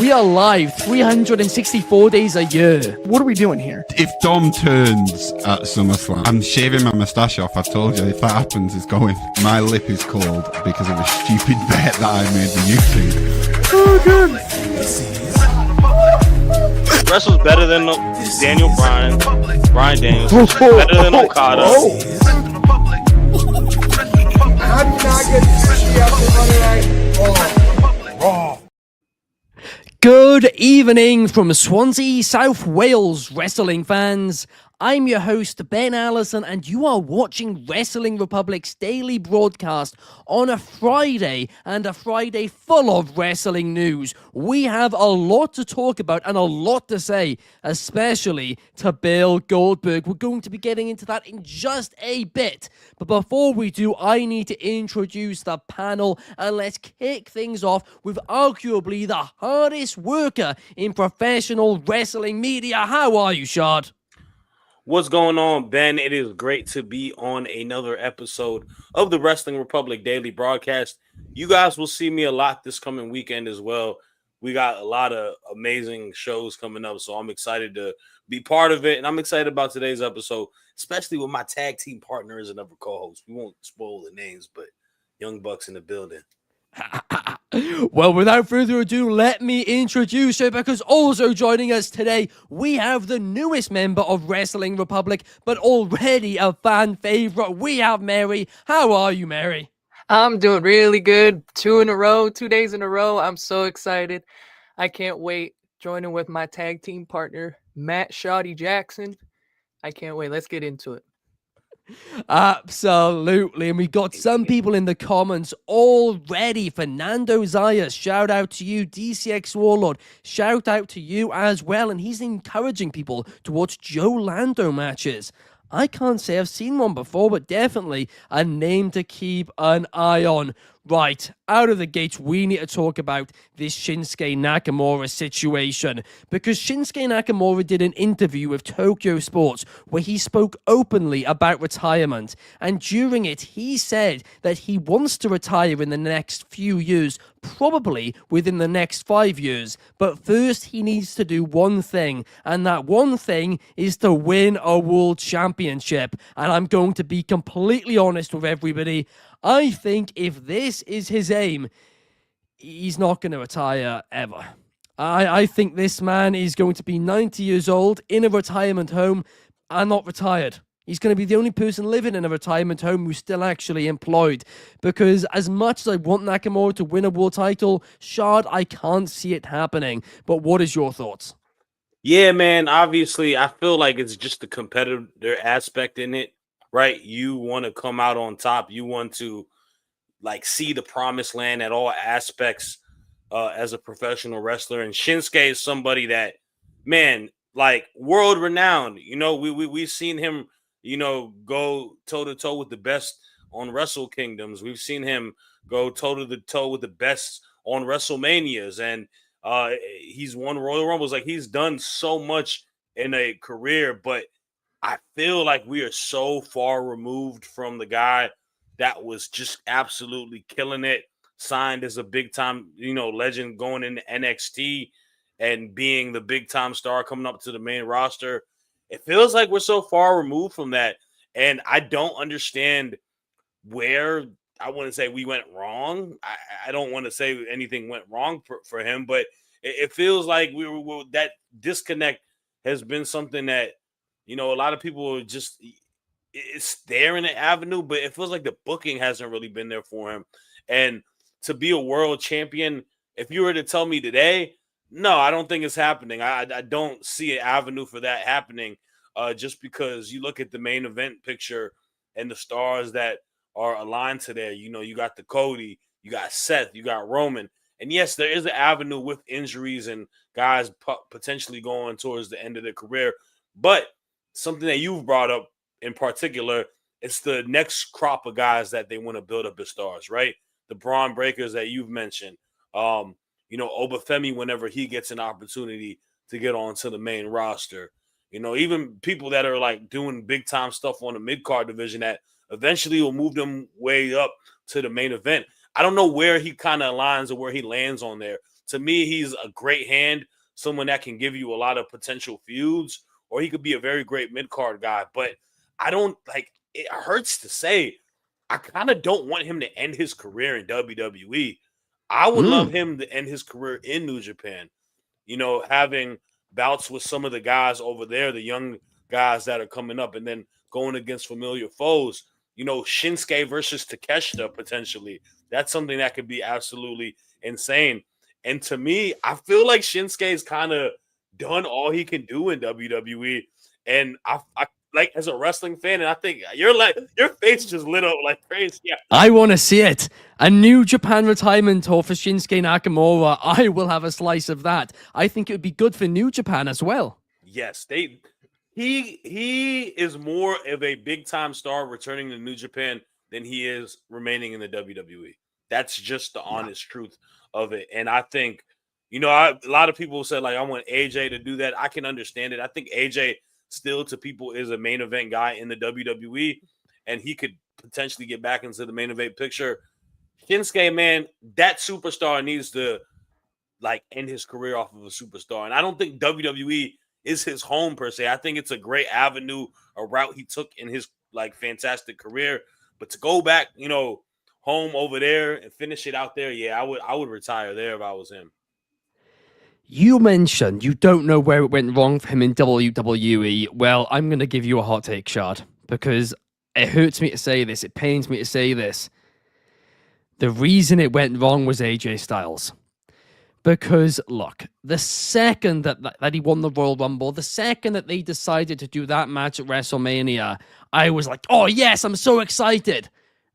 We are live 364 days a year. What are we doing here? If Dom turns at SummerSlam, I'm shaving my moustache off. I told you, if that happens, it's going. My lip is cold because of a stupid bet that I made with YouTube. Oh, good. Wrestle's better than Daniel Bryan Daniels. Better than Okada. How do you not get sushi after Monday Night Raw? Good evening from Swansea, South Wales, wrestling fans. I'm your host, Ben Allison, and you are watching Wrestling Republic's daily broadcast on a Friday, and a Friday full of wrestling news. We have a lot to talk about and a lot to say, especially to Bill Goldberg. We're going to be getting into that in just a bit. But before we do, I need to introduce the panel, and let's kick things off with arguably the hardest worker in professional wrestling media. How are you, Shad? What's going on, Ben? It is great to be on another episode of the Wrestling Republic daily broadcast. You guys will see me a lot this coming weekend as well. We got a lot of amazing shows coming up, so I'm excited to be part of it, and I'm excited about today's episode, especially with my tag team partner as another co-host. We won't spoil the names, but Young Bucks in the building. Well, without further ado, let me introduce her, because also joining us today, we have the newest member of Wrestling Republic, but already a fan favorite. We have Mary. How are you, Mary? I'm doing really good. 2 days in a row. I'm so excited. I can't wait. Joining with my tag team partner, Matt Shoddy Jackson. I can't wait. Let's get into it. Absolutely, and we got some people in the comments already. Fernando Zayas, shout out to you. DCX Warlord, shout out to you as well, and he's encouraging people to watch Joe Lando matches. I can't say I've seen one before, but definitely a name to keep an eye on. Right, out of the gates, we need to talk about this Shinsuke Nakamura situation, because Shinsuke Nakamura did an interview with Tokyo Sports where he spoke openly about retirement, and during it, he said that he wants to retire in the next few years, probably within the next 5 years, but first he needs to do one thing, and that one thing is to win a world championship. And I'm going to be completely honest with everybody, I think if this is his aim, he's not going to retire ever. I think this man is going to be 90 years old in a retirement home and not retired. He's going to be the only person living in a retirement home who's still actually employed. Because as much as I want Nakamura to win a world title, Shard, I can't see it happening. But what is your thoughts? Yeah, man, obviously, I feel like it's just the competitor aspect in it, right? You want to come out on top. You want to, like, see the promised land at all aspects as a professional wrestler. And Shinsuke is somebody that, man, like, world renowned. You know, we've seen him, you know, go toe-to-toe with the best on Wrestle Kingdoms. We've seen him go toe-to-toe with the best on WrestleManias. And he's won Royal Rumbles. Like, he's done so much in a career, but I feel like we are so far removed from the guy that was just absolutely killing it, signed as a big-time, you know, legend going into NXT and being the big-time star coming up to the main roster. It feels like we're so far removed from that, and I don't understand where, I wouldn't say we went wrong. I don't want to say anything went wrong for him, but it feels like we were that disconnect has been something that, you know, a lot of people are just, it's there in the avenue, but it feels like the booking hasn't really been there for him. And to be a world champion, if you were to tell me today, no, I don't think it's happening. I don't see an avenue for that happening just because you look at the main event picture and the stars that are aligned to there. You know, you got the Cody, you got Seth, you got Roman. And yes, there is an avenue with injuries and guys potentially going towards the end of their career. But something that you've brought up in particular, it's the next crop of guys that they want to build up as stars, right? The Braun Breakers that you've mentioned. You know, Obafemi, whenever he gets an opportunity to get onto the main roster. You know, even people that are like doing big time stuff on the mid-card division that eventually will move them way up to the main event. I don't know where he kind of aligns or where he lands on there To me, he's a great hand, someone that can give you a lot of potential feuds, or he could be a very great mid-card guy. But I don't like it hurts to say I kind of don't want him to end his career in WWE. I would love him to end his career in New Japan. You know, having bouts with some of the guys over there, the young guys that are coming up, and then going against familiar foes. You know, Shinsuke versus Takeshita potentially. That's something that could be absolutely insane. And to me, I feel like Shinsuke's kind of done all he can do in WWE. And I like as a wrestling fan, and I think your face just lit up like crazy. Yeah. I want to see it. A New Japan retirement tour for Shinsuke Nakamura. I will have a slice of that. I think it would be good for New Japan as well. Yes, he is more of a big time star returning to New Japan than he is remaining in the WWE. That's just the honest truth of it. And I think, you know, a lot of people said like I want AJ to do that. I can understand it. I think AJ still to people is a main event guy in the WWE, and he could potentially get back into the main event picture. Shinsuke, man, that superstar needs to like end his career off of a superstar. And I don't think WWE is his home per se. I think it's a great avenue, a route he took in his like fantastic career. But to go back, you know, home over there and finish it out there, yeah, I would retire there if I was him. You mentioned you don't know where it went wrong for him in WWE. Well, I'm going to give you a hot take, Shad, because it hurts me to say this. It pains me to say this. The reason it went wrong was AJ Styles. Because, look, the second that he won the Royal Rumble, the second that they decided to do that match at WrestleMania, I was like, oh, yes, I'm so excited.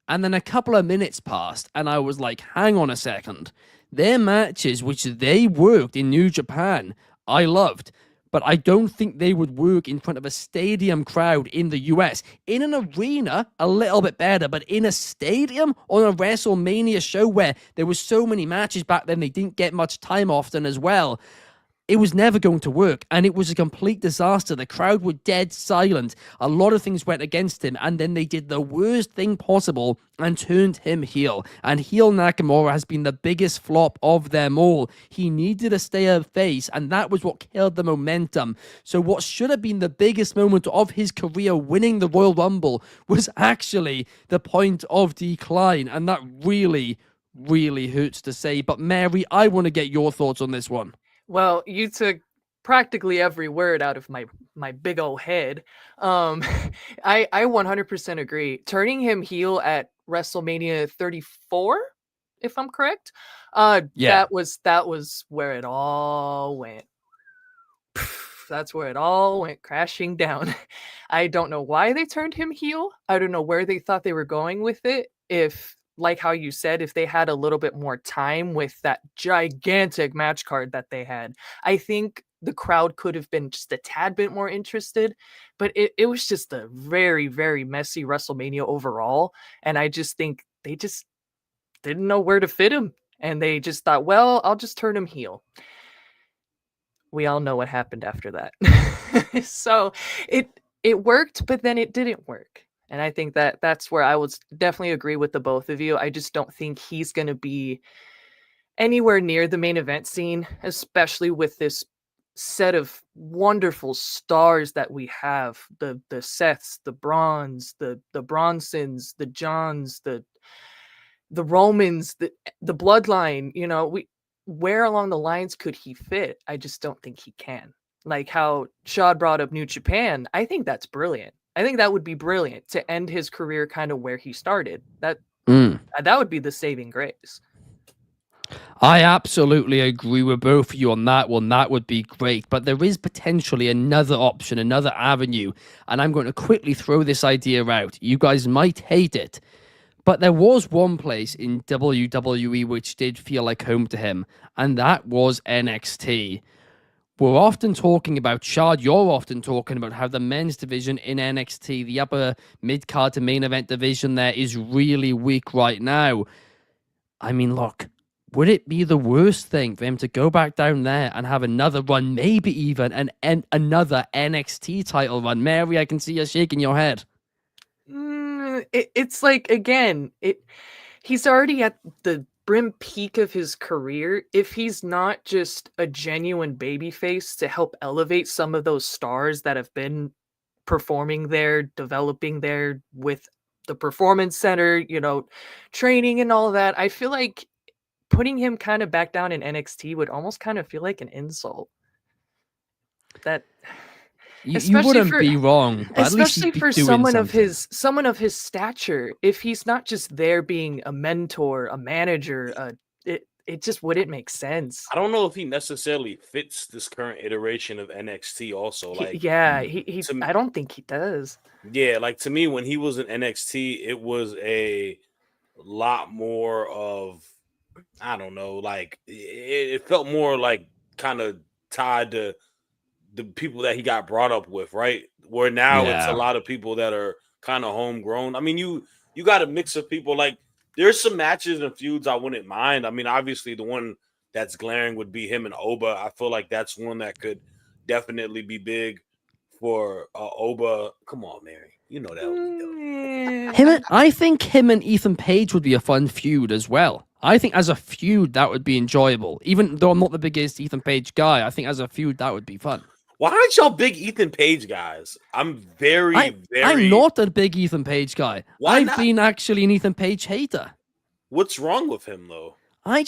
And then a couple of minutes passed, and I was like, hang on a second. Their matches, which they worked in New Japan, I loved. But I don't think they would work in front of a stadium crowd in the US. In an arena, a little bit better, but in a stadium on a WrestleMania show where there was so many matches back then, they didn't get much time often as well. It was never going to work, and it was a complete disaster. The crowd were dead silent. A lot of things went against him, and then they did the worst thing possible and turned him heel. And heel Nakamura has been the biggest flop of them all. He needed to stay a face, and that was what killed the momentum. So what should have been the biggest moment of his career, winning the Royal Rumble, was actually the point of decline, and that really, really hurts to say. But Mary, I want to get your thoughts on this one. Well, you took practically every word out of my big old head. I 100% agree. Turning him heel at WrestleMania 34, if I'm correct, that was where it all went. That's where it all went crashing down. I don't know why they turned him heel. I don't know where they thought they were going with it. If, like how you said, if they had a little bit more time with that gigantic match card that they had, I think the crowd could have been just a tad bit more interested. But it was just a very, very messy WrestleMania overall. And I just think they just didn't know where to fit him. And they just thought, well, I'll just turn him heel. We all know what happened after that. So it worked, but then it didn't work. And I think that's where I would definitely agree with the both of you. I just don't think he's going to be anywhere near the main event scene, especially with this set of wonderful stars that we have. The Seths, the Brauns, the Bronsons, the Johns, the Romans, the bloodline. You know, where along the lines could he fit? I just don't think he can. Like how Shad brought up New Japan, I think that's brilliant. I think that would be brilliant to end his career kind of where he started. That would be the saving grace. I absolutely agree with both of you on that one. That would be great. But there is potentially another option, another avenue. And I'm going to quickly throw this idea out. You guys might hate it. But there was one place in WWE which did feel like home to him. And that was NXT. We're often talking about, Shad, you're often talking about how the men's division in NXT, the upper mid-card to main event division there, is really weak right now. I mean, look, would it be the worst thing for him to go back down there and have another run, maybe even another NXT title run? Mary, I can see you shaking your head. It's like, again, he's already at the brim peak of his career, if he's not just a genuine babyface to help elevate some of those stars that have been performing there, developing there with the performance center, training and all that, I feel like putting him kind of back down in NXT would almost kind of feel like an insult. That You especially wouldn't for be wrong, but at least especially he'd be for doing someone of his stature, if he's not just there being a mentor, a manager, it just wouldn't make sense. I don't know if he necessarily fits this current iteration of NXT. Also, like He to I don't think he does. yeah, like to me when he was in NXT, it was a lot more of I don't know, like it felt more like kind of tied to the people that he got brought up with, right? Where now it's a Yeah. lot of people that are kind of homegrown. I mean, you got a mix of people. Like there's some matches and feuds I wouldn't mind. I mean, obviously the one that's glaring would be him and Oba. I feel like that's one that could definitely be big for Oba. Come on, Mary, you know that would be dope. I think him and Ethan Page would be a fun feud as well. I think as a feud that would be enjoyable. Even though I'm not the biggest Ethan Page guy, I think as a feud that would be fun. Why aren't y'all big Ethan Page guys? I'm very. I'm not a big Ethan Page guy. Why I've not? been actually an Ethan Page hater. What's wrong with him though? I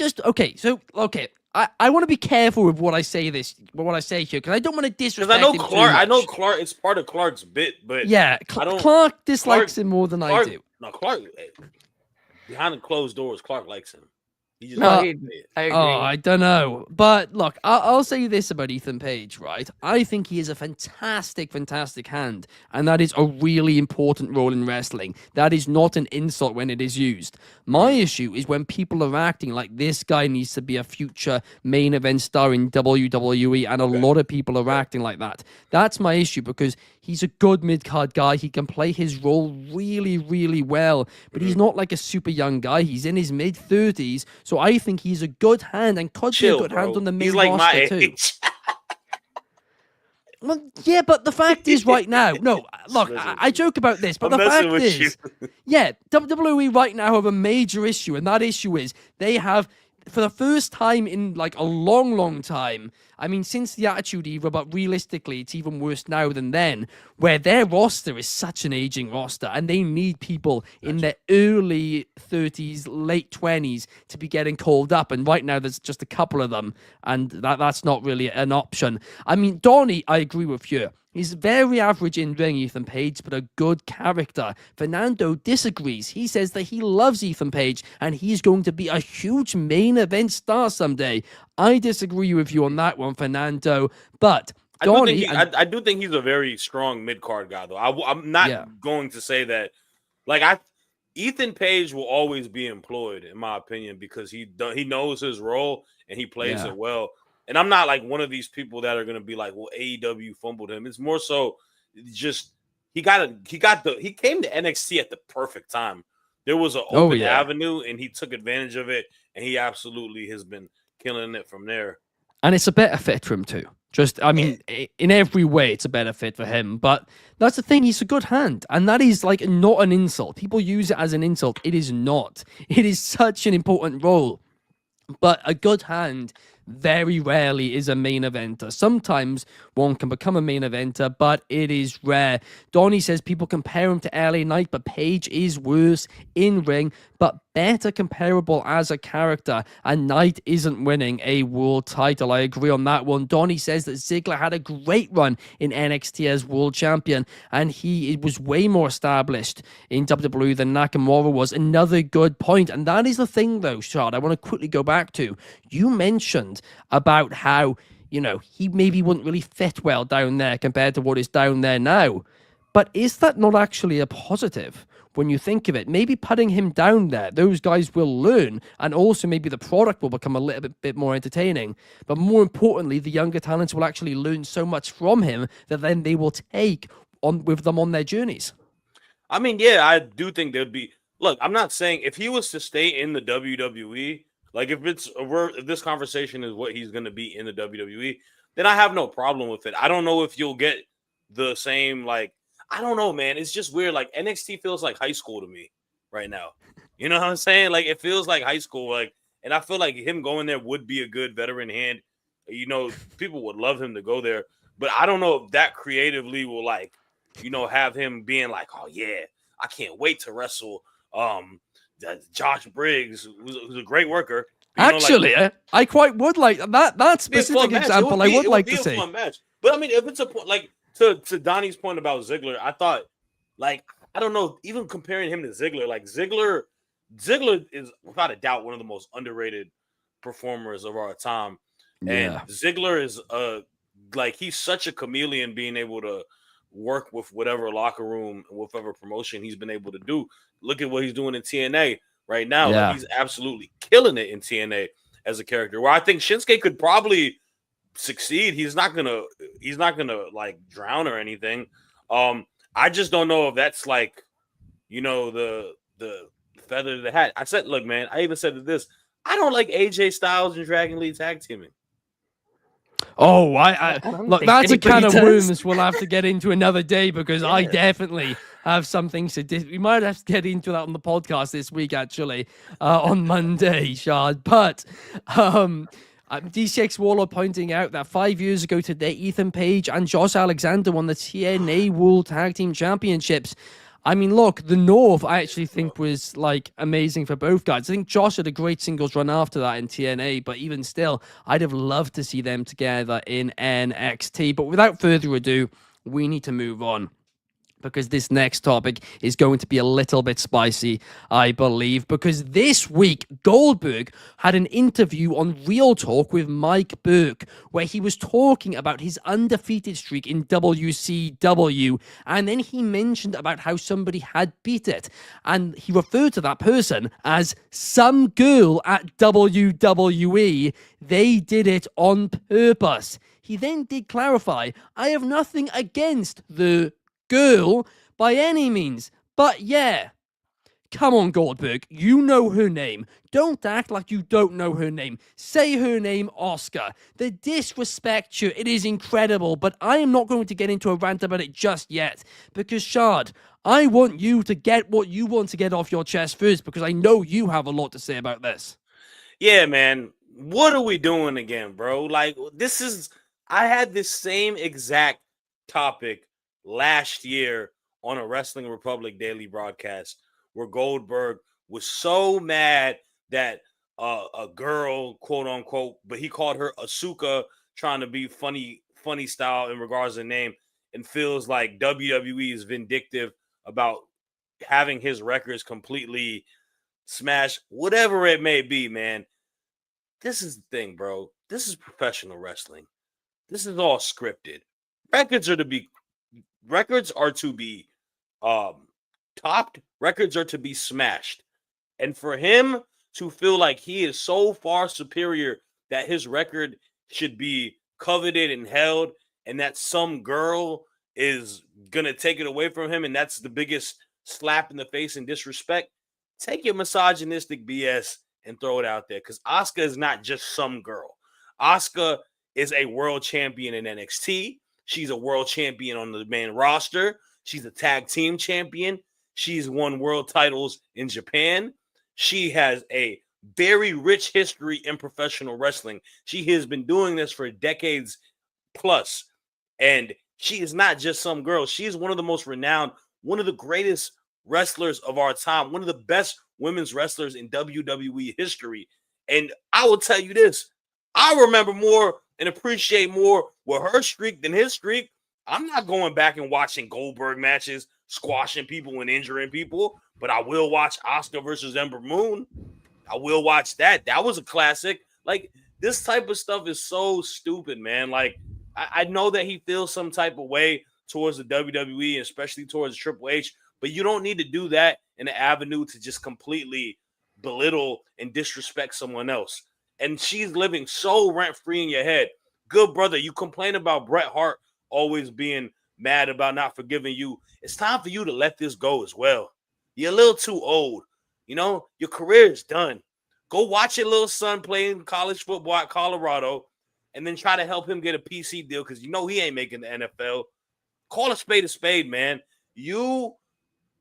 want to be careful with what I say here because I don't want to disrespect Because I know him too Clark. I know much. Clark. It's part of Clark's bit, but Yeah, I don't. Clark dislikes Clark- him more than Clark, I do. No, Clark. Behind the closed doors, Clark likes him. He just No, doesn't say it. I agree. Oh, I don't know. But look, I'll say this about Ethan Page, right? I think he is a fantastic, fantastic hand. And that is a really important role in wrestling. That is not an insult when it is used. My issue is when people are acting like this guy needs to be a future main event star in WWE, and a lot of people are acting like that. That's my issue because he's a good mid-card guy. He can play his role really, really well. But he's not like a super young guy. He's in his mid-30s. So I think he's a good hand and could Chill, be a good hand bro. on the main He's like my roster too. age. Well, yeah, but the fact is right now, no, look, I joke about this, but I'm the messing fact with is, yeah, WWE right now have a major issue, and that issue is they have, for the first time in like a long, long time, I mean, since the Attitude Era, but realistically, it's even worse now than then, where their roster is such an aging roster, and they need people in their early 30s, late 20s to be getting called up, and right now there's just a couple of them, and that's not really an option. I mean, Donnie, I agree with you. He's very average in ring, Ethan Page, but a good character. Fernando disagrees. He says that he loves Ethan Page and he's going to be a huge main event star someday. I disagree with you on that one, Fernando. But Donnie, I do think he's a very strong mid card guy, though. I'm not going to say that. Like Ethan Page will always be employed, in my opinion, because he knows his role and he plays it well. And I'm not like one of these people that are going to be like, well, AEW fumbled him. It's more so just he came to NXT at the perfect time. There was an open avenue and he took advantage of it, and he absolutely has been killing it from there. And it's a better fit for him too. In every way, it's a better fit for him. But that's the thing, he's a good hand. And that is like not an insult. People use it as an insult. It is not. It is such an important role. But a good hand very rarely is a main eventer. Sometimes one can become a main eventer, but it is rare. Donnie says people compare him to LA Knight, but Page is worse in ring, but better comparable as a character, and Knight isn't winning a world title. I agree on that one. Donnie says that Ziggler had a great run in NXT as world champion, and he was way more established in WWE than Nakamura was. Another good point, and that is the thing though, Shad, I want to quickly go back to. You mentioned about how, he maybe wouldn't really fit well down there compared to what is down there now. But is that not actually a positive when you think of it? Maybe putting him down there, those guys will learn, and also maybe the product will become a little bit more entertaining. But more importantly, the younger talents will actually learn so much from him that then they will take on with them on their journeys. I mean, yeah, I do think there'd be. Look, I'm not saying if he was to stay in the WWE, like if this conversation is what he's going to be in the WWE, then I have no problem with it. I don't know if you'll get the same, like, I don't know, man. It's just weird. Like NXT feels like high school to me right now. You know what I'm saying? Like it feels like high school. Like And I feel like him going there would be a good veteran hand. You know, people would love him to go there. But I don't know if that creatively will, like, you know, have him being like, oh, yeah, I can't wait to wrestle Josh Briggs, who's a great worker. But, you know, Actually, I quite would like that specific example. I would like to see. Fun match. But I mean, if it's a point, like to Donnie's point about Ziggler, I thought, like, I don't know, even comparing him to Ziggler, like Ziggler is without a doubt one of the most underrated performers of our time. And Yeah. Ziggler is like, he's such a chameleon, being able to work with whatever locker room, whatever promotion he's been able to do. Look at what he's doing in TNA right now. Yeah. Like, he's absolutely killing it in TNA as a character. Where I think Shinsuke could probably succeed. He's not gonna like drown or anything. I just don't know if that's, like, you know, the feather to the hat. I said, look, man, I even said this. I don't like AJ Styles and Dragon Lee tag teaming. Oh, I don't look, think that's a anybody can of does. worms we'll have to get into another day, because I Yeah. definitely have something we might have to get into that on the podcast this week, actually, on Monday, Shad. But DCX Warlord pointing out that 5 years ago today, Ethan Page and Josh Alexander won the TNA World Tag Team Championships. I mean, look, the North, I actually think, was, like, amazing for both guys. I think Josh had a great singles run after that in TNA, but even still, I'd have loved to see them together in NXT. But without further ado, we need to move on, because this next topic is going to be a little bit spicy, I believe, because this week, Goldberg had an interview on Real Talk with Mike Burke, where he was talking about his undefeated streak in WCW, and then he mentioned about how somebody had beat it, and he referred to that person as some girl at WWE. They did it on purpose. He then did clarify, I have nothing against the girl by any means, but yeah, come on, Goldberg, you know her name. Don't act like you don't know her name. Say her name, Asuka. The disrespect you, it is incredible, but I am not going to get into a rant about it just yet, because Shad, I want you to get what you want to get off your chest first, because I know you have a lot to say about this. Yeah, man. What are we doing again, bro? Like, I had this same exact topic last year on a Wrestling Republic daily broadcast, where Goldberg was so mad that a girl, quote unquote, but he called her Asuka, trying to be funny style in regards to the name, and feels like WWE is vindictive about having his records completely smashed, whatever it may be, man. This is the thing, bro. This is professional wrestling. This is all scripted. Records are to be topped. Records are to be smashed. And for him to feel like he is so far superior that his record should be coveted and held, and that some girl is gonna take it away from him, and that's the biggest slap in the face and disrespect, take your misogynistic BS and throw it out there. Because Asuka is not just some girl. Asuka is a world champion in NXT. She's a world champion on the main roster. She's a tag team champion. She's won world titles in Japan. She has a very rich history in professional wrestling. She has been doing this for decades plus. And she is not just some girl. She is one of the most renowned, one of the greatest wrestlers of our time, one of the best women's wrestlers in WWE history. And I will tell you this, I remember more and appreciate more with her streak than his streak. I'm not going back and watching Goldberg matches, squashing people and injuring people, but I will watch Asuka versus Ember Moon. I will watch that. That was a classic. Like, this type of stuff is so stupid, man. Like, I know that he feels some type of way towards the WWE, especially towards Triple H, but you don't need to do that in an avenue to just completely belittle and disrespect someone else. And she's living so rent-free in your head. Good brother, you complain about Bret Hart always being mad about not forgiving you. It's time for you to let this go as well. You're a little too old. You know, your career is done. Go watch your little son playing college football at Colorado and then try to help him get a PC deal, because you know he ain't making the NFL. Call a spade, man. You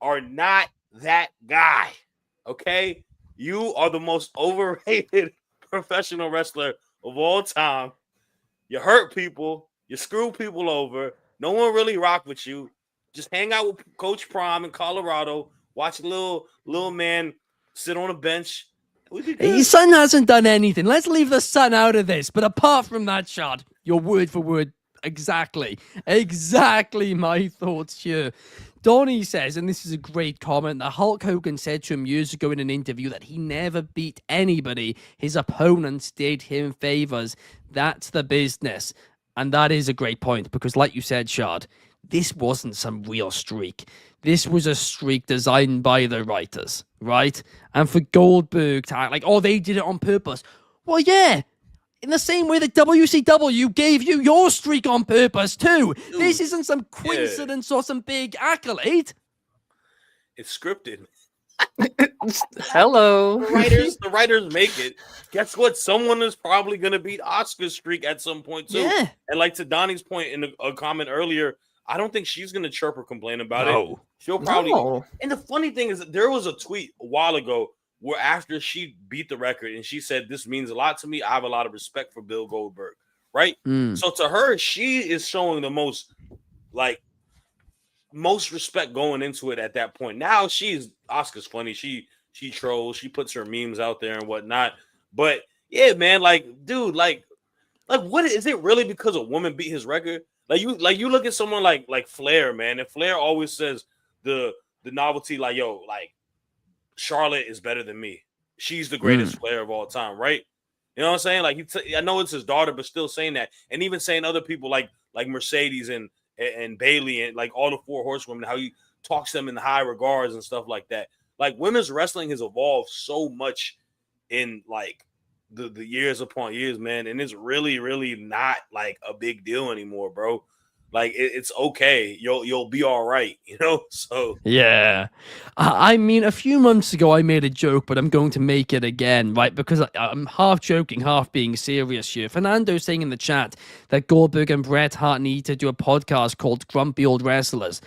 are not that guy, okay? You are the most overrated professional wrestler of all time. You hurt people. You screw people over. No one really rock with you. Just hang out with Coach Prime in Colorado. Watch little man sit on a bench. We'd be good. His son hasn't done anything. Let's leave the son out of this. But apart from that, Shad, your word for word, exactly my thoughts here. Donnie says, and this is a great comment, that Hulk Hogan said to him years ago in an interview that he never beat anybody. His opponents did him favors. That's the business. And that is a great point because, like you said, Shad, this wasn't some real streak. This was a streak designed by the writers, right? And for Goldberg to act like, oh, they did it on purpose. Well, yeah. In the same way that WCW gave you your streak on purpose, too. Dude, this isn't some coincidence or some big accolade. It's scripted. Hello. The writers make it. Guess what? Someone is probably going to beat Asuka's streak at some point, too. Yeah. And like to Donnie's point in a comment earlier, I don't think she's going to chirp or complain about it. She'll probably. No. And the funny thing is that there was a tweet a while ago where after she beat the record and she said, this means a lot to me. I have a lot of respect for Bill Goldberg, right? So to her, she is showing the most respect going into it at that point. Now Asuka's funny. She trolls, she puts her memes out there and whatnot. But yeah, man, dude, what is it really because a woman beat his record? You look at someone like Flair, man, and Flair always says the novelty, Charlotte is better than me. She's the greatest player of all time, right? You know what I'm saying? I know it's his daughter, but still saying that, and even saying other people like Mercedes and Bailey and all the four horsewomen, how he talks to them in high regards and stuff like that. Women's wrestling has evolved so much in the years upon years, man, and it's really, really not a big deal anymore, bro. It's okay. You'll be all right, you know? So yeah. I mean, a few months ago I made a joke, but I'm going to make it again, right? Because I'm half joking, half being serious here. Fernando's saying in the chat that Goldberg and Bret Hart need to do a podcast called Grumpy Old Wrestlers.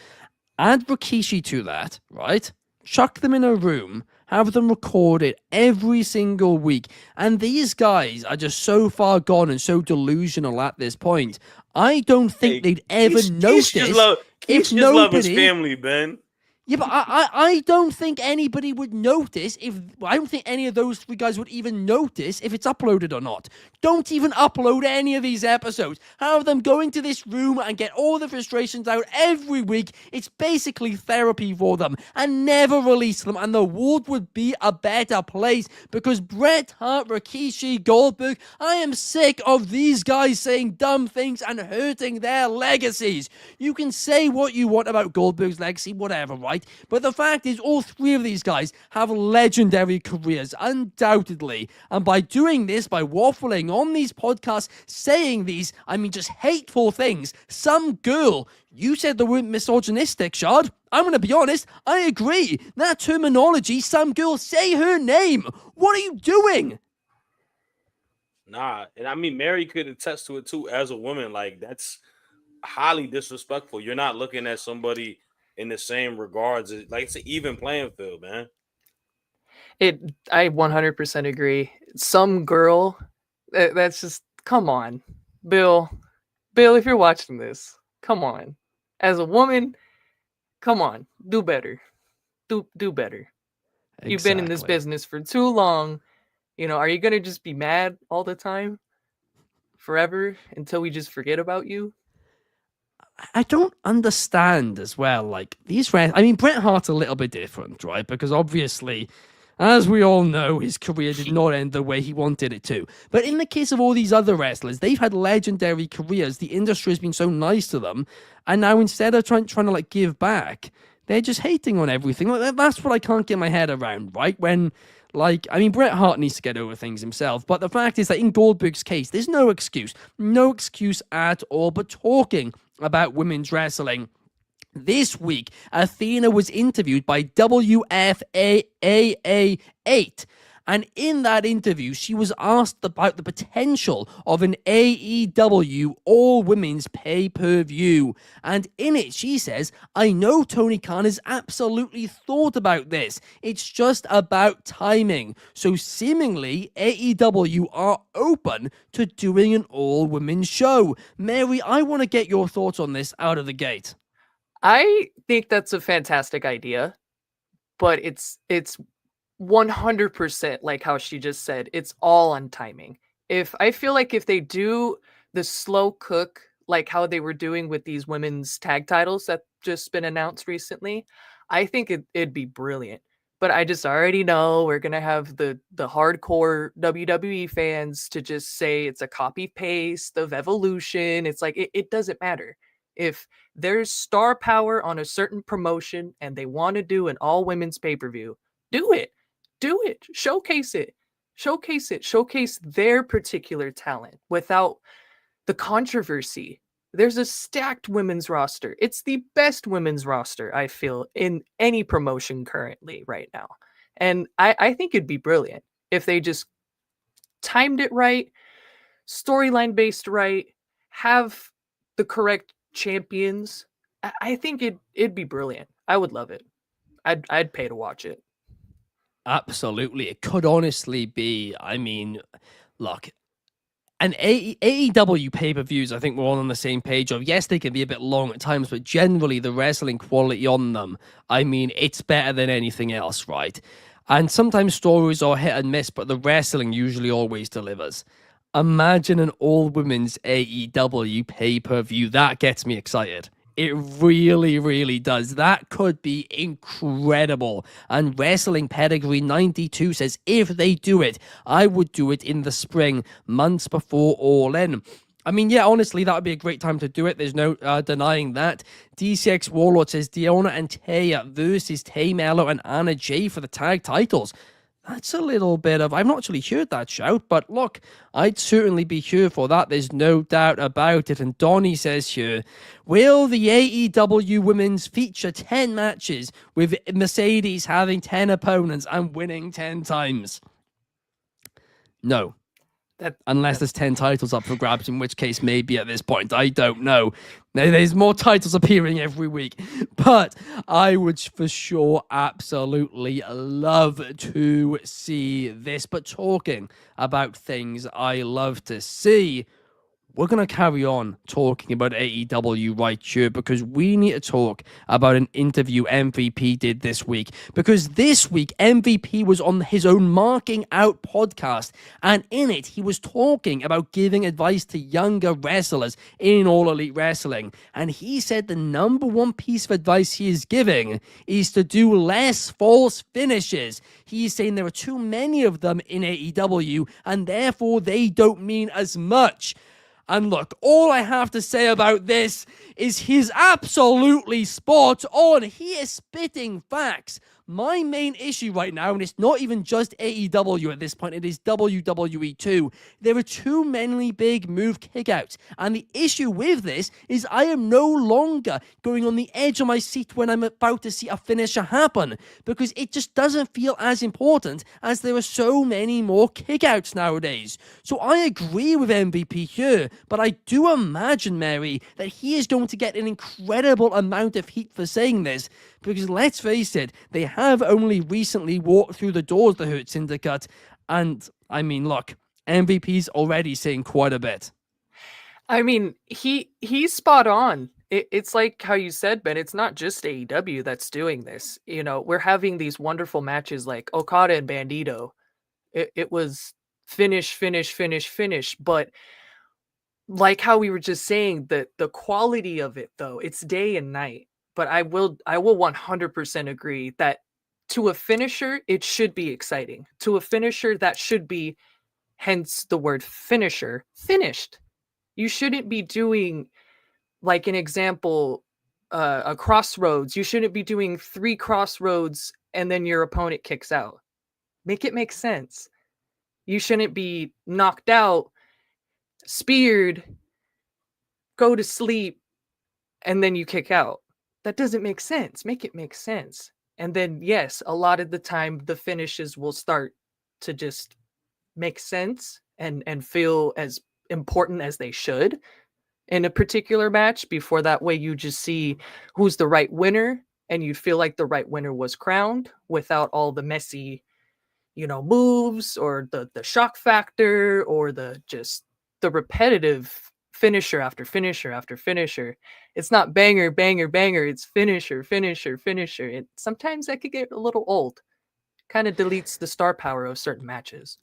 Add Rikishi to that, right? Chuck them in a room, have them record it every single week. And these guys are just so far gone and so delusional at this point. I don't think they'd ever notice Keith if just love his nobody. family, Ben. Yeah, but I don't think anybody would notice I don't think any of those three guys would even notice if it's uploaded or not. Don't even upload any of these episodes. Have them go into this room and get all the frustrations out every week. It's basically therapy for them, and never release them, and the world would be a better place because Bret Hart, Rikishi, Goldberg, I am sick of these guys saying dumb things and hurting their legacies. You can say what you want about Goldberg's legacy, whatever, right? But the fact is, all three of these guys have legendary careers, undoubtedly. And by doing this, by waffling on these podcasts, saying these, just hateful things, some girl, you said they weren't misogynistic, Shad. I'm going to be honest, I agree. That terminology, some girl, say her name. What are you doing? Nah, and Mary could attest to it too as a woman. That's highly disrespectful. You're not looking at somebody in the same regards. It's an even playing field, man. I 100% agree. Some girl, that's just, come on. Bill, if you're watching this, come on. As a woman, come on, do better. Do better. Exactly. You've been in this business for too long. Are you going to just be mad all the time? Forever? Until we just forget about you? I don't understand as well, these Bret Hart's a little bit different, right? Because obviously, as we all know, his career did not end the way he wanted it to. But in the case of all these other wrestlers, they've had legendary careers. The industry has been so nice to them. And now instead of trying to give back, they're just hating on everything. That's what I can't get my head around, right? When, Bret Hart needs to get over things himself. But the fact is that in Goldberg's case, there's no excuse at all. But talking about women's wrestling, this week, Athena was interviewed by WFAA 8, And in that interview, she was asked about the potential of an AEW all-women's pay-per-view. And in it, she says, I know Tony Khan has absolutely thought about this. It's just about timing. So seemingly, AEW are open to doing an all-women's show. Mary, I want to get your thoughts on this out of the gate. I think that's a fantastic idea, but it's 100% like how she just said, it's all on timing. I feel like if they do the slow cook, like how they were doing with these women's tag titles that just been announced recently, I think it'd be brilliant. But I just already know we're gonna have the hardcore WWE fans to just say it's a copy paste of Evolution. It's like it doesn't matter. If there's star power on a certain promotion and they want to do an all women's pay-per-view, do it. Do it. Showcase it. Showcase it. Showcase their particular talent without the controversy. There's a stacked women's roster. It's the best women's roster, I feel, in any promotion currently right now. And I think it'd be brilliant if they just timed it right, storyline based right, have the correct champions. I think it'd be brilliant. I would love it. I'd pay to watch it. Absolutely. It could honestly be, I mean, look, and AEW pay-per-views, I think we're all on the same page of, yes, they can be a bit long at times, but generally the wrestling quality on them, I mean, it's better than anything else, right? And sometimes stories are hit and miss, but the wrestling usually always delivers. Imagine an all-women's AEW pay-per-view. That gets me excited. It really, really does. That could be incredible. And Wrestling Pedigree 92 says, if they do it, I would do it in the spring, months before All In. I mean, yeah, honestly, that would be a great time to do it. There's no denying that. DCX Warlord says, Deonna and Taya versus Tay Mello and Anna Jay for the tag titles. That's a little bit of, I've not actually heard that shout, but look, I'd certainly be here for that. There's no doubt about it. And Donnie says here, will the AEW women's feature 10 matches with Mercedes having 10 opponents and winning 10 times? No. Unless there's 10 titles up for grabs, in which case maybe at this point, I don't know. There's more titles appearing every week, but I would for sure absolutely love to see this. But talking about things I love to see, we're going to carry on talking about AEW right here because we need to talk about an interview MVP did this week. Because this week, MVP was on his own Marking Out podcast, and in it, he was talking about giving advice to younger wrestlers in All Elite Wrestling. And he said the number one piece of advice he is giving is to do less false finishes. He's saying there are too many of them in AEW, and therefore they don't mean as much. And look, all I have to say about this is he's absolutely spot on. He is spitting facts. My main issue right now, and it's not even just AEW at this point, it is WWE too. There are too many big move kickouts. And the issue with this is I am no longer going on the edge of my seat when I'm about to see a finisher happen, because it just doesn't feel as important as there are so many more kickouts nowadays. So I agree with MVP here, but I do imagine, Mary, that he is going to get an incredible amount of heat for saying this, because let's face it, they have only recently walked through the doors, the Hurt Syndicate, and I mean, look, MVP's already saying quite a bit. I mean, he's spot on. It's like how you said, Ben, it's not just AEW that's doing this. You know, we're having these wonderful matches like Okada and Bandito. It was finish, but like how we were just saying, that the quality of it, though, it's day and night. But I will 100% agree that to a finisher, it should be exciting. To a finisher, that should be, hence the word finisher, finished. You shouldn't be doing, like an example, a crossroads. You shouldn't be doing 3 crossroads and then your opponent kicks out. Make it make sense. You shouldn't be knocked out, speared, go to sleep, and then you kick out. That doesn't make sense. Make it make sense. And then, yes, a lot of the time the finishes will start to just make sense and feel as important as they should in a particular match before that way you just see who's the right winner and you feel like the right winner was crowned without all the messy, moves or the shock factor or the repetitive finisher after finisher after finisher. It's not banger, banger, banger. It's finisher, finisher, finisher. Sometimes that could get a little old. Kind of deletes the star power of certain matches.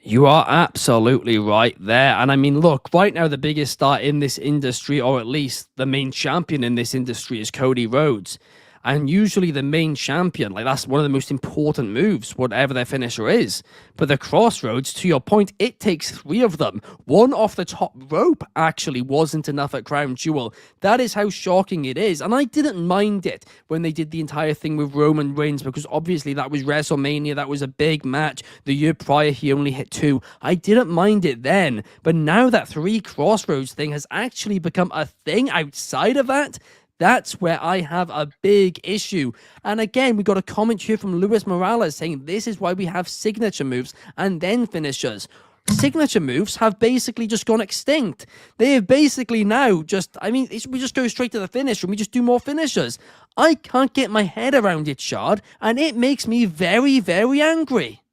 You are absolutely right there. And I mean, look, right now, the biggest star in this industry, or at least the main champion in this industry, is Cody Rhodes. And usually the main champion, like that's one of the most important moves, whatever their finisher is. But the Crossroads, to your point, it takes 3 of them. One off the top rope actually wasn't enough at Crown Jewel. That is how shocking it is. And I didn't mind it when they did the entire thing with Roman Reigns, because obviously that was WrestleMania. That was a big match. The year prior, he only hit 2. I didn't mind it then. But now that 3 Crossroads thing has actually become a thing outside of that, that's where I have a big issue. And again, we got a comment here from Luis Morales saying this is why we have signature moves and then finishers. Signature moves have basically just gone extinct. They have basically now we just go straight to the finish and we just do more finishers. I can't get my head around it, Shad, and it makes me very, very angry.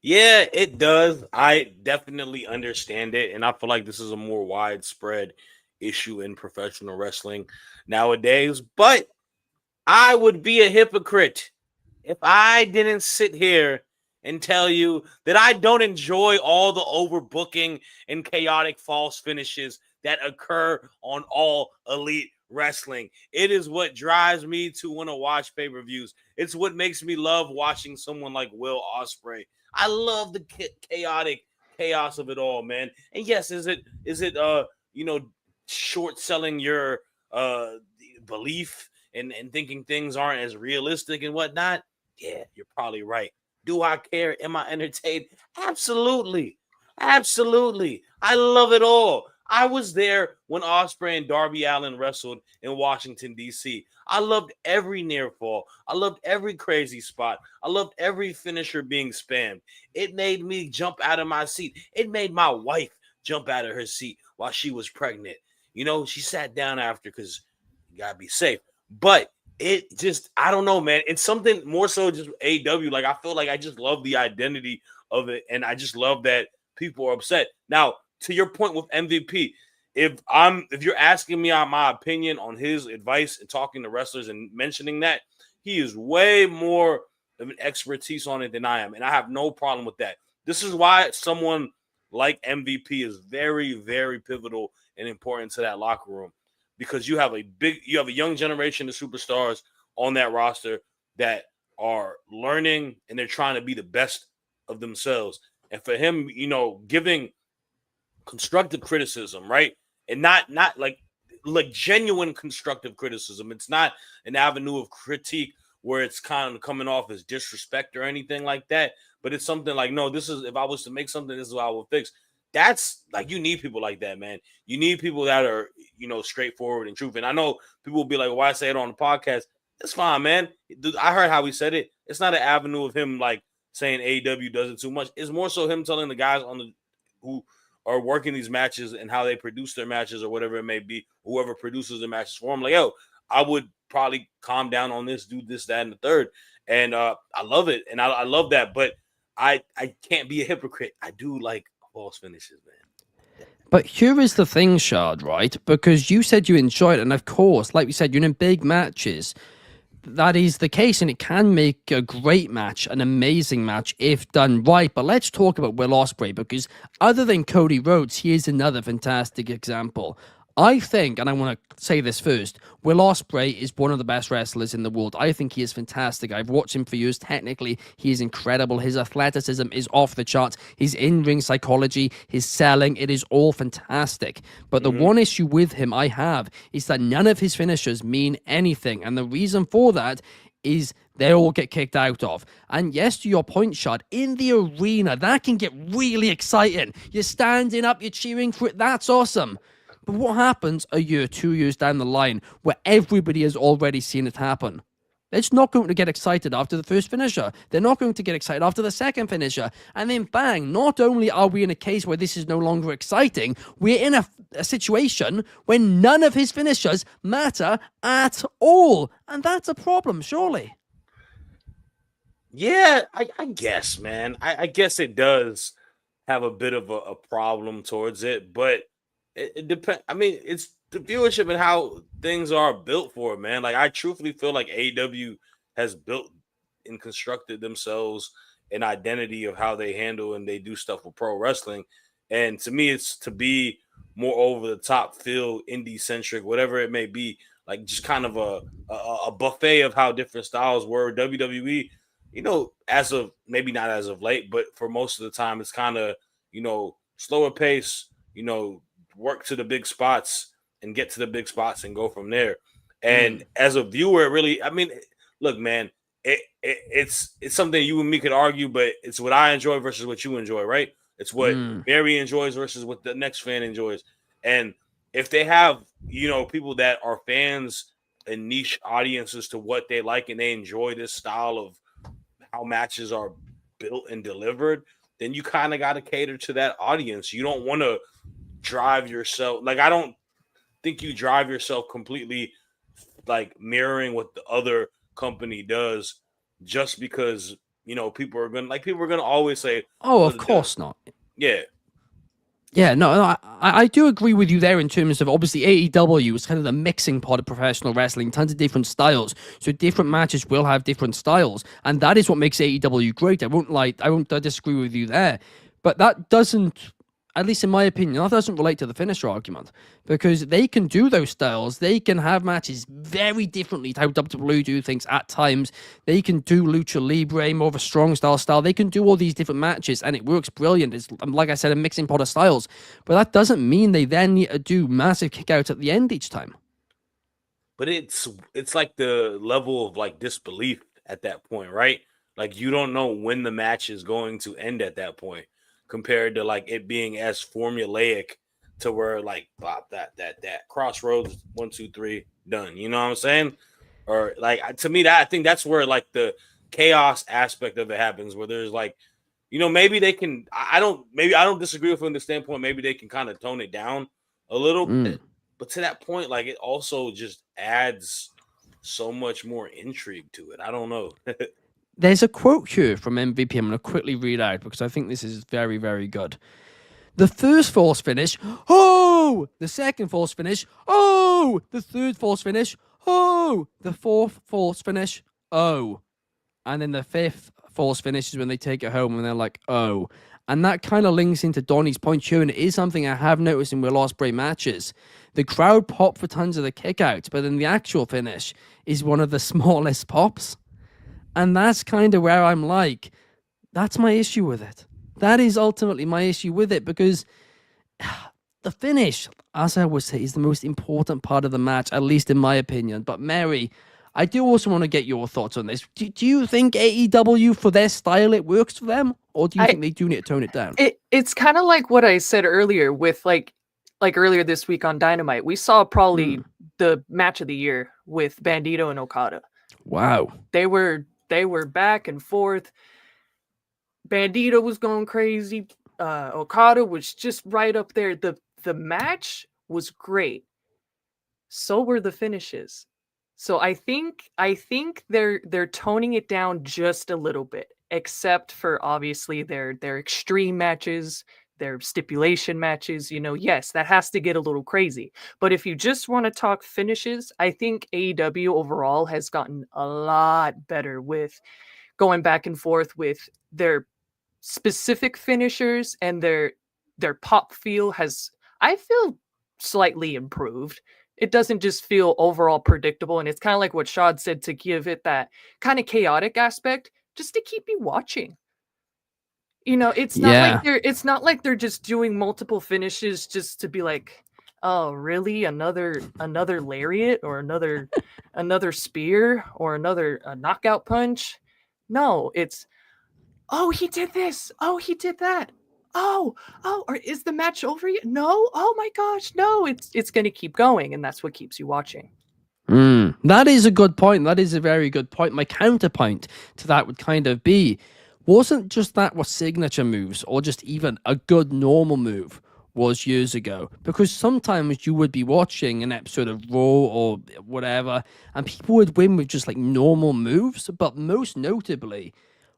Yeah, it does. I definitely understand it, and I feel like this is a more widespread issue in professional wrestling nowadays. But I would be a hypocrite if I didn't sit here and tell you that I don't enjoy all the overbooking and chaotic false finishes that occur on all elite wrestling. It is what drives me to want to watch pay-per-views. It's what makes me love watching someone like Will Ospreay. I love the chaotic chaos of it all, man. And yes, is it short selling your belief and thinking things aren't as realistic and whatnot? Yeah, you're probably right. Do I care? Am I entertained? Absolutely. Absolutely. I love it all. I was there when Ospreay and Darby Allin wrestled in Washington, D.C. I loved every near fall. I loved every crazy spot. I loved every finisher being spammed. It made me jump out of my seat. It made my wife jump out of her seat while she was pregnant. She sat down after because you got to be safe. But it just, I don't know, man. It's something more so just AEW. Like, I feel like I just love the identity of it, and I just love that people are upset. Now, to your point with MVP, if you're asking me on my opinion on his advice and talking to wrestlers and mentioning that, he is way more of an expertise on it than I am, and I have no problem with that. This is why someone like MVP is very, very pivotal and important to that locker room, because you have a young generation of superstars on that roster that are learning and they're trying to be the best of themselves. And for him, giving constructive criticism, right? And not like genuine constructive criticism. It's not an avenue of critique where it's kind of coming off as disrespect or anything like that. But it's something like, no, this is, if I was to make something, this is what I would fix. That's like, you need people like that, man. You need people that are, straightforward and truthful. And I know people will be like, why say it on the podcast? It's fine, man. I heard how he said it. It's not an avenue of him like saying AEW does it too much. It's more so him telling the guys who are working these matches and how they produce their matches or whatever it may be, whoever produces the matches for him, like, yo, I would probably calm down on this, do this, that, and the third. And I love it. And I love that. But I can't be a hypocrite. I do like false finishes, man. But here is the thing, Shad, right? Because you said you enjoyed it. And of course, like we said, you're in big matches. That is the case, and it can make a great match, an amazing match, if done right. But let's talk about Will Ospreay, because other than Cody Rhodes, he is another fantastic example. I think, and I want to say this first, Will Ospreay is one of the best wrestlers in the world. I think he is fantastic. I've watched him for years. Technically, he is incredible. His athleticism is off the charts. His in-ring psychology, his selling, it is all fantastic. But the one issue with him I have is that none of his finishers mean anything. And the reason for that is they all get kicked out of. And yes, to your point, Shad, in the arena, that can get really exciting. You're standing up, you're cheering for it. That's awesome. But what happens a year, 2 years down the line where everybody has already seen it happen? They're just not going to get excited after the first finisher. They're not going to get excited after the second finisher. And then bang, not only are we in a case where this is no longer exciting, we're in a situation where none of his finishers matter at all. And that's a problem, surely. Yeah, I guess, man. I guess it does have a bit of a problem towards it, but it depends. I mean, it's the viewership and how things are built for it, man. Like, I truthfully feel like AEW has built and constructed themselves an identity of how they handle and they do stuff with pro wrestling. And to me, it's to be more over the top, feel indie centric, whatever it may be, like just kind of a buffet of how different styles were. WWE, as of maybe not as of late, but for most of the time, it's kind of, slower pace, work to the big spots and get to the big spots and go from there. And as a viewer, it really, I mean, look, man, it's something you and me could argue, but it's what I enjoy versus what you enjoy, right? It's what Mary enjoys versus what the next fan enjoys. And if they have, people that are fans and niche audiences to what they like and they enjoy this style of how matches are built and delivered, then you kind of got to cater to that audience. You don't want to drive yourself. Like, I don't think you drive yourself completely like mirroring what the other company does just because, people are going to always say, oh, of course not. Yeah. Yeah, no, I do agree with you there in terms of obviously AEW is kind of the mixing pot of professional wrestling, tons of different styles. So different matches will have different styles, and that is what makes AEW great. I won't disagree with you there, but that doesn't, at least in my opinion, that doesn't relate to the finisher argument because they can do those styles. They can have matches very differently to how WWE do things at times. They can do Lucha Libre, more of a strong style. They can do all these different matches and it works brilliant. It's, like I said, a mixing pot of styles. But that doesn't mean they then need to do massive kickouts at the end each time. But it's like the level of like disbelief at that point, right? Like you don't know when the match is going to end at that point, compared to like it being as formulaic to where like that crossroads 1 2 3 done. You know what I'm saying? Or like to me that I think that's where like the chaos aspect of it happens, where there's like, maybe they can. I don't disagree with from the standpoint. Maybe they can kind of tone it down a little bit, but to that point, like it also just adds so much more intrigue to it. I don't know. There's a quote here from MVP I'm going to quickly read out because I think this is very, very good. The first false finish, oh! The second false finish, oh! The third false finish, oh! The fourth false finish, oh! And then the fifth false finish is when they take it home and they're like, oh. And that kind of links into Donnie's point here, and it is something I have noticed in Will Ospreay matches. The crowd pop for tons of the kickouts, but then the actual finish is one of the smallest pops. And that's kind of where I'm like, that's my issue with it. That is ultimately my issue with it because the finish, as I would say, is the most important part of the match, at least in my opinion. But Mary, I do also want to get your thoughts on this. Do you think AEW, for their style, it works for them? Or do you think they do need to tone it down? It's kind of like what I said earlier with like earlier this week on Dynamite. We saw probably the match of the year with Bandito and Okada. Wow. They were back and forth. Bandito was going crazy. Okada was just right up there. The match was great. So were the finishes. So I think they're toning it down just a little bit, except for obviously their extreme matches, their stipulation matches. Yes, that has to get a little crazy. But if you just want to talk finishes, I think AEW overall has gotten a lot better with going back and forth with their specific finishers, and their pop feel has, I feel, slightly improved. It doesn't just feel overall predictable, and it's kind of like what Shad said, to give it that kind of chaotic aspect just to keep you watching. It's not like they're just doing multiple finishes just to be like, oh, really? Another lariat or another spear or another knockout punch? No, it's, oh, he did this. Oh, he did that. Oh, or is the match over yet? No. Oh my gosh, no. It's going to keep going, and that's what keeps you watching. That is a good point. That is a very good point. My counterpoint to that would kind of be, wasn't just that what signature moves or just even a good normal move was years ago? Because sometimes you would be watching an episode of Raw or whatever, and people would win with just like normal moves. But most notably,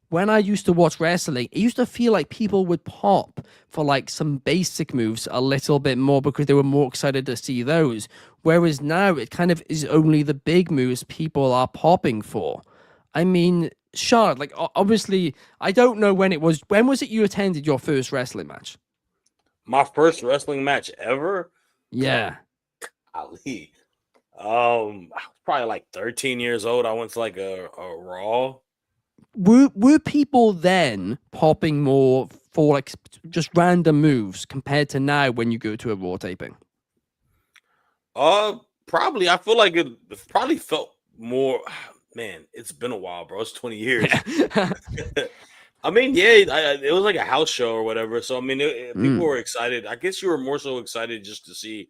when I used to watch wrestling, it used to feel like people would pop for like some basic moves a little bit more because they were more excited to see those. Whereas now it kind of is only the big moves people are popping for. I mean, Shard, like obviously, I don't know when it was. When was it you attended your first wrestling match? My first wrestling match ever? Yeah. Ali. I was probably like 13 years old. I went to like a Raw. Were people then popping more for like just random moves compared to now when you go to a Raw taping? Probably. I feel like it probably felt more. Man, it's been a while, bro. It's 20 years. I mean, yeah, it was like a house show or whatever. So I mean, people were excited. I guess you were more so excited just to see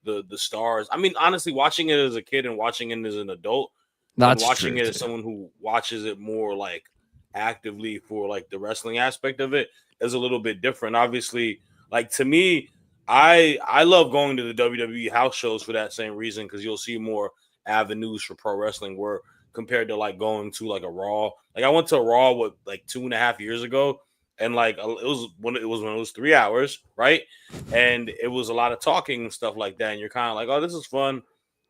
the stars. I mean, honestly, watching it as a kid and watching it as an adult, and watching it as someone who watches it more like actively for like the wrestling aspect of it is a little bit different. Obviously, like to me, I love going to the WWE house shows for that same reason, because you'll see more avenues for pro wrestling where compared to like going to like a Raw. Like I went to a Raw like 2.5 years ago, and like it was when it was 3 hours, right? And it was a lot of talking and stuff like that. And you're kind of like, oh, this is fun.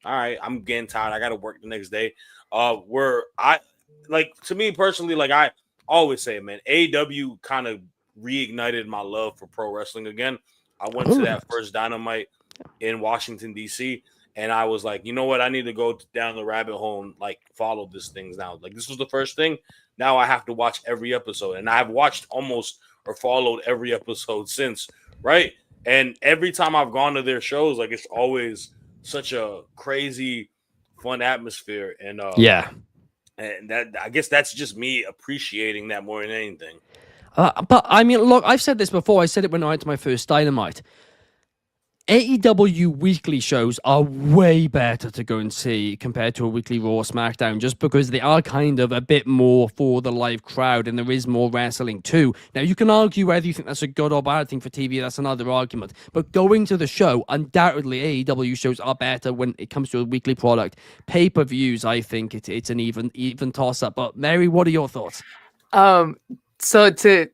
All right, I'm getting tired. I got to work the next day. Where I like, to me personally, like I always say, man, AEW kind of reignited my love for pro wrestling again. I went to that first Dynamite in Washington, D.C., and I was like, you know what? I need to go down the rabbit hole and like follow these things now. Like this was the first thing. Now I have to watch every episode, and I've watched almost or followed every episode since, right? And every time I've gone to their shows, like it's always such a crazy, fun atmosphere. And and that, I guess that's just me appreciating that more than anything. But I mean, look, I've said this before. I said it when I went to my first Dynamite. AEW weekly shows are way better to go and see compared to a weekly Raw SmackDown, just because they are kind of a bit more for the live crowd and there is more wrestling too. Now, you can argue whether you think that's a good or bad thing for TV, that's another argument. But going to the show, undoubtedly AEW shows are better when it comes to a weekly product. Pay-per-views, I think it's an even toss-up. But Mary, what are your thoughts? So to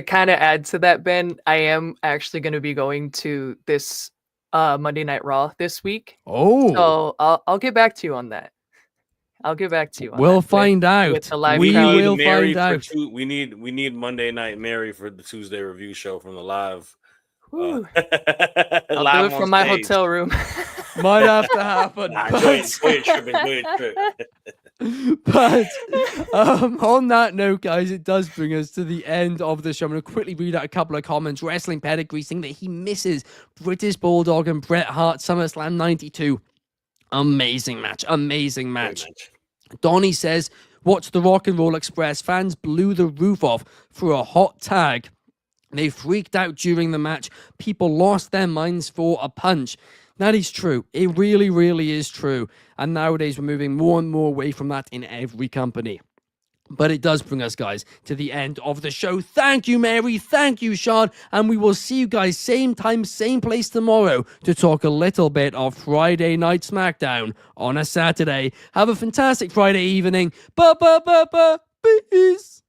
kind of add to that, Ben, I am actually going to be going to this Monday Night Raw this week. Oh, so I'll get back to you on that. I'll get back to you on we'll that. find out. With the live we crowd. will find out. We need Monday Night Mary for the Tuesday review show from the live. I'll live do it from my hotel room. Might have to happen. Nah, go ahead, trip. But on that note, guys, it does bring us to the end of the show. I'm going to quickly read out a couple of comments. Wrestling Pedigree saying that he misses British Bulldog and Bret Hart SummerSlam 92. Amazing match. Donnie says, watch the Rock and Roll Express. Fans blew the roof off for a hot tag. They freaked out during the match. People lost their minds for a punch. That is true. It really, really is true. And nowadays, we're moving more and more away from that in every company. But it does bring us, guys, to the end of the show. Thank you, Mary. Thank you, Shad. And we will see you guys same time, same place tomorrow to talk a little bit of Friday Night SmackDown on a Saturday. Have a fantastic Friday evening. Peace.